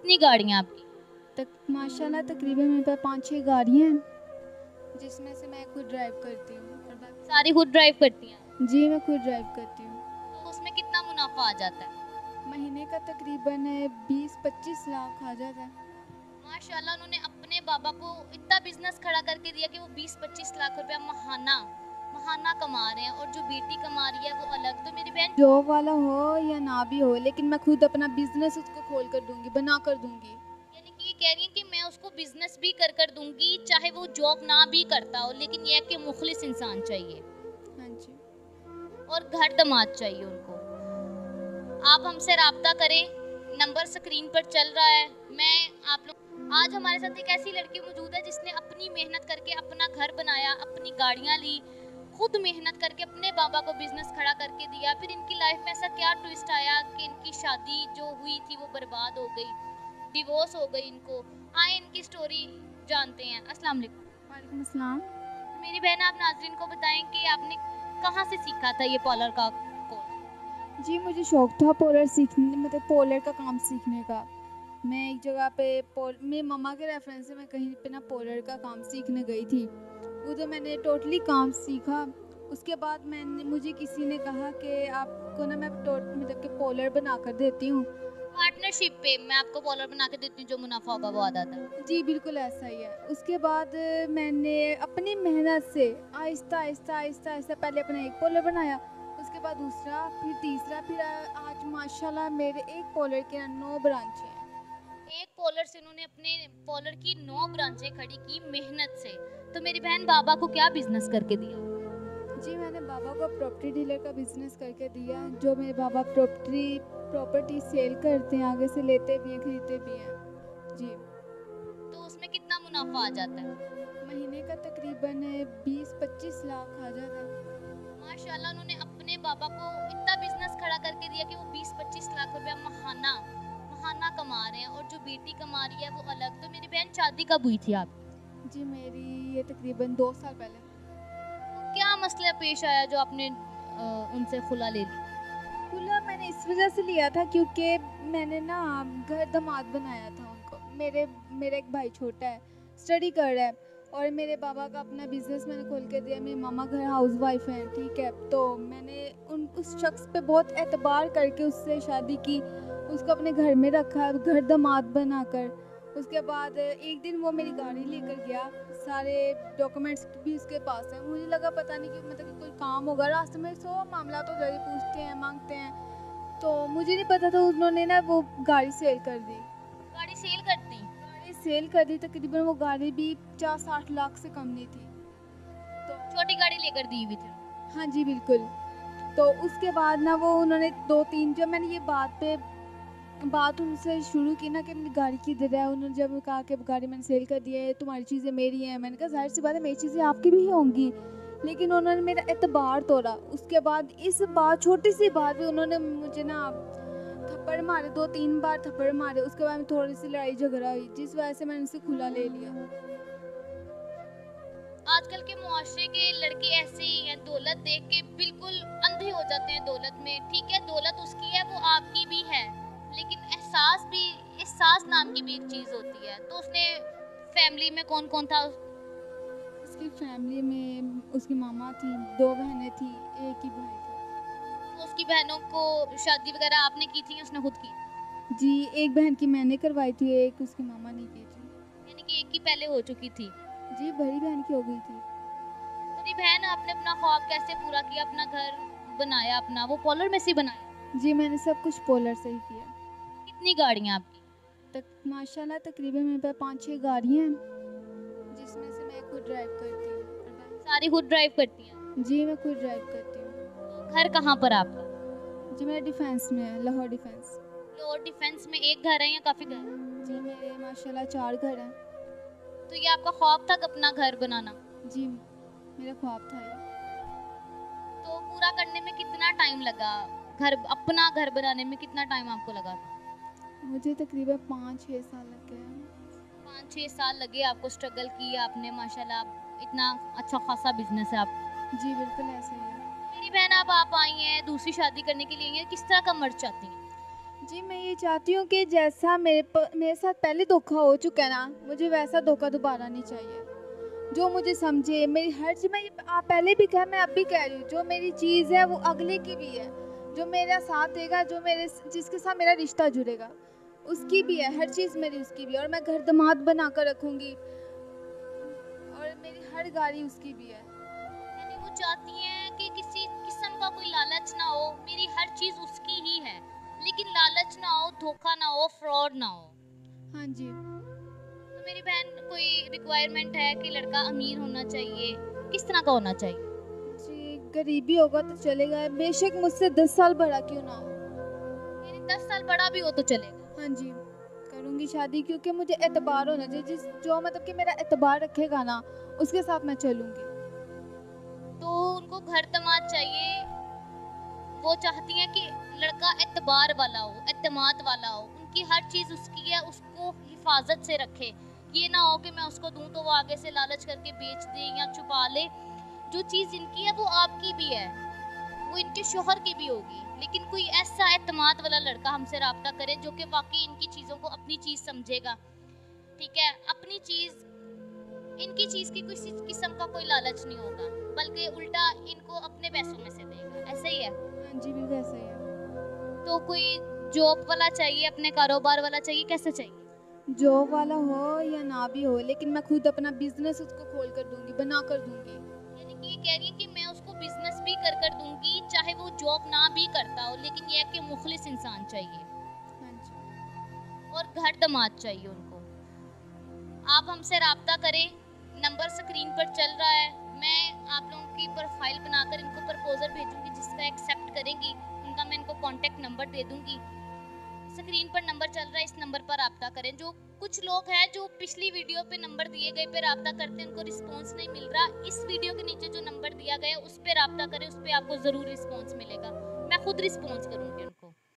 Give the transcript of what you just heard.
कितनी गाड़ियाँ आपकी? माशाल्लाह तकरीबन मेरे पास 5-6 गाड़ियाँ हैं, जिसमें से मैं खुद ड्राइव करती हूँ और बाकी सारी खुद ड्राइव करती हैं? जी मैं खुद ड्राइव करती हूँ। तो उसमें कितना मुनाफा आ जाता है? महीने का तकरीबन 20-25 लाख आ जाता है। माशाल्लाह उन्होंने अपने बाबा को इतना बिजनेस खड़ा करके दिया कि वो 20-25 लाख रुपया महाना महाना कमा रहे हैं, और जो बेटी कमा रही है वो अलग। तो मेरी बहन जॉब वाला हो या ना भी हो, लेकिन मैं खुद अपना बिजनेस उसको खोल कर दूंगी, बना कर दूंगी। यानी कि ये कह रही है कि मैं उसको बिजनेस भी कर दूंगी, चाहे वो जॉब ना भी करता हो, लेकिन ये है कि मुखलिस इंसान चाहिए हाँ जी। और घर दमाद चाहिए उनको। आप हमसे राब्ता करें, नंबर स्क्रीन पर चल रहा है। मैं आप लोग आज हमारे साथ एक ऐसी लड़की मौजूद है जिसने अपनी मेहनत करके अपना घर बनाया, अपनी गाड़ियाँ ली, खुद मेहनत करके अपने बाबा को बिजनेस खड़ा करके दिया। फिर इनकी लाइफ में ऐसा क्या ट्विस्ट आया कि इनकी शादी जो हुई थी वो बर्बाद हो गई, डिवोर्स हो गई इनको। आए इनकी स्टोरी जानते हैं। अस्सलाम वालेकुम। वालेकुम अस्सलाम। मेरी बहन, आप नाजरीन को बताएं कि आपने कहाँ से सीखा था ये पार्लर का कोर्स? जी मुझे शौक था पोलर सीखने, मतलब पोलर का काम सीखने का। मैं एक जगह पे मेरी मम्मा के रेफरेंस से मैं कहीं पे ना पोलर का काम सीखने गई थी। उधर मैंने टोटली काम सीखा। उसके बाद मुझे किसी ने कहा कि आपको ना मैं मतलब कि पोलर बना कर देती हूँ। पार्टनरशिप पे मैं आपको पॉलर बना के देती हूँ, जो मुनाफा होगा वो आधा आधा। जी बिल्कुल ऐसा ही है। उसके बाद मैंने अपनी मेहनत से आहिस्ता आहिस्ता आहिस्ता आहिस्ता पहले अपना एक पोलर बनाया, उसके बाद दूसरा, फिर तीसरा, फिर आज माशाल्लाह मेरे एक पोलर के 9 ब्रांच हैं। एक पॉलर से उन्होंने अपने पॉलर की 9 ब्रांचें खड़ी की मेहनत से। तो मेरी बहन, बाबा को क्या बिजनेस करके दिया? जी मैंने बाबा को प्रॉपर्टी डीलर का बिजनेस करके दिया। जो मेरे बाबा प्रॉपर्टी सेल करते हैं, आगे से लेते भी हैं, खरीदते भी हैं। जी। तो उसमें कितना मुनाफा आ जाता है? महीने का तकरीबन 20-25 लाख आ जाता है। माशाल्लाह उन्होंने अपने बाबा को इतना बिजनेस खड़ा करके दिया कि वो 20-25 लाख रुपया महाना महाना कमा रहे हैं, और जो बेटी कमा रही है वो अलग। तो मेरी बहन, शादी कब हुई थी आपकी? जी मेरी ये तकरीबन 2 साल पहले। क्या मसला पेश आया जो आपने उनसे खुला ले ली? खुला मैंने इस वजह से लिया था क्योंकि मैंने ना घर दामाद बनाया था उनको। मेरा एक भाई छोटा है, स्टडी कर रहा है, और मेरे बाबा का अपना बिजनेस मैंने खोल के दिया। मेरी मामा घर हाउस वाइफ है, ठीक है। तो मैंने उस शख्स पे बहुत एतबार करके उससे शादी की, उसको अपने घर में रखा, घर दामाद बनाकर। उसके बाद एक दिन वो मेरी गाड़ी लेकर गया, सारे डॉक्यूमेंट्स भी उसके पास हैं। मुझे लगा पता नहीं कि मतलब कि कोई काम होगा, रास्ते में 100 मामला तो जरूर पूछते हैं, मांगते हैं। तो मुझे नहीं पता था उन्होंने ना वो गाड़ी सेल कर दी। गाड़ी सेल कर दी? गाड़ी सेल कर दी, तकरीबन वो गाड़ी भी 50-60 लाख से कम नहीं थी। तो छोटी गाड़ी लेकर दी हुई थी? हाँ जी बिल्कुल। तो उसके बाद ना वो उन्होंने 2-3, जब मैंने ये बात उनसे शुरू की ना कि मेरी गाड़ी किधर है, उन्होंने जब कहा कि गाड़ी मैंने सेल कर दी है, तुम्हारी चीज़ें मेरी हैं। मैंने कहा जाहिर सी बात है मेरी चीज़ें आपकी भी होंगी, लेकिन उन्होंने मेरा एतबार तोड़ा। उसके बाद इस बात, छोटी सी बात भी, उन्होंने मुझे ना थप्पड़ मारे, 2-3 बार थप्पड़ मारे। उसके बाद में थोड़ी सी लड़ाई झगड़ा हुई, जिस वजह से मैंने उनसे खुला ले लिया। आजकल के मुआशरे के लड़के ऐसे ही हैं, दौलत देख के बिल्कुल अंधे हो जाते हैं दौलत में। ठीक है, दौलत उसकी है, वो आपकी भी है, लेकिन एहसास नाम की भी एक चीज होती है। तो उसने फैमिली में कौन कौन था? उसकी फैमिली में उसकी मामा थी, 2 बहनें थी, एक ही भाई था। तो उसकी बहनों को शादी वगैरह आपने की थी, उसने खुद की? जी एक बहन की मैंने करवाई थी, एक उसकी मामा ने की थी। यानी कि एक की पहले हो चुकी थी? जी बड़ी बहन की हो गई थी। मेरी बहन, आपने अपना ख्वाब कैसे पूरा किया, अपना घर बनाया अपना? वो पॉलर में से बनाया? जी मैंने सब कुछ पोलर से ही किया। कितनी गाड़ियाँ आपकी? माशाल्लाह तकरीबन मेरे पास 5-6 गाड़ियाँ हैं, जिसमें से मैं खुद ड्राइव करती हूँ। सारी खुद ड्राइव करती हैं? जी मैं खुद ड्राइव करती हूँ। घर कहाँ पर आपका? जी मेरा डिफेंस में है, लाहौर डिफेंस। लाहौर डिफेंस में एक घर है या काफी घर है? जी मेरे माशाल्लाह 4 घर हैं। तो ये आपका ख्वाब था अपना घर बनाना? जी मेरा ख्वाब था ये। तो पूरा करने में कितना टाइम लगा? अपना घर बनाने में कितना टाइम आपको लगा? मुझे तकरीबन 5-6 साल लग गए हैं। 5-6 साल लगे आपको, स्ट्रगल किया आपने माशाल्लाह। इतना अच्छा खासा बिजनेस है आप। जी बिल्कुल ऐसा ही है। मेरी बहन, अब आप आई हैं दूसरी शादी करने के लिए, किस तरह का मर्द चाहती हैं? जी, मैं ये चाहती हूँ कि जैसा मेरे साथ पहले धोखा हो चुका है ना, मुझे वैसा धोखा दोबारा नहीं चाहिए। जो मुझे समझे, मेरी हर चीज़, मैं आप पहले भी कहा, मैं अब भी कह रही हूँ, जो मेरी चीज़ है वो अगले की भी है। जो मेरा साथ देगा, जो मेरे जिसके साथ मेरा रिश्ता जुड़ेगा, उसकी भी है, हर चीज़ मेरी उसकी भी है। और मैं घर दामाद बना कर रखूँगी, और मेरी हर गाड़ी उसकी भी है। यानी वो चाहती हैं कि किसी किस्म का कोई लालच ना हो, मेरी हर चीज उसकी ही है, लेकिन लालच ना हो, धोखा ना हो, फ्रॉड ना हो। हाँ जी। तो मेरी बहन, कोई रिक्वायरमेंट है कि लड़का अमीर होना चाहिए, किस तरह का होना चाहिए? जी, गरीबी होगा तो चलेगा, बेशक मुझसे 10 साल बड़ा क्यों ना हो। यानी 10 साल बड़ा भी हो तो चलेगा। हाँ जी, करूँगी शादी, क्योंकि मुझे एतबार होना चाहिए। जो मतलब कि मेरा एतबार रखेगा ना, उसके साथ मैं चलूँगी। तो उनको घर दामाद चाहिए, वो चाहती हैं कि लड़का एतबार वाला हो, एतमाद वाला हो, उनकी हर चीज उसकी है, उसको हिफाजत से रखे। ये ना हो कि मैं उसको दूं तो वो आगे से लालच करके बेच दे या छुपा ले। जो चीज इनकी है वो आपकी भी है, वो इनके शोहर की भी होगी, लेकिन कोई ऐसा एतमाद वाला लड़का हमसे राब्ता करे जो कि वाकई इनकी चीजों को अपनी चीज समझेगा। ठीक है, अपनी चीज, इनकी चीज की किसी किस्म का कोई लालच नहीं होगा, बल्कि उल्टा इनको अपने पैसों में से देगा। ऐसा ही है। हाँ जी, बिल्कुल ऐसा ही है। तो कोई जॉब वाला चाहिए, अपने कारोबार वाला चाहिए, कैसे चाहिए? जॉब वाला हो या ना भी हो, लेकिन मैं खुद अपना बिजनेस उसको खोल कर दूंगी, बना कर दूंगी। यानी कि ये कह रही है कि मैं उसको बिजनेस भी कर दूंगी, चाहे वो जॉब ना भी करता हो, लेकिन ये है कि मुखलिस इंसान चाहिए हाँ जी। और घर दामाद चाहिए उनको। आप हमसे राब्ता करें, नंबर स्क्रीन पर चल रहा है। मैं आप लोगों की प्रोफाइल बनाकर इनको प्रपोजल भेजूंगी, जिसका एक्सेप्ट करेंगी उनका मैं इनको कांटेक्ट नंबर दे दूंगी। स्क्रीन पर नंबर चल रहा है, इस नंबर पर राब्ता करें। जो कुछ लोग हैं जो पिछली वीडियो पे नंबर दिए गए पे राब्ता करते हैं, उनको रिस्पांस नहीं मिल रहा, इस वीडियो के नीचे जो नंबर दिया गया है उस पे राब्ता करें, उस पे आपको जरूर रिस्पांस मिलेगा। मैं खुद रिस्पांस करूंगी उनको।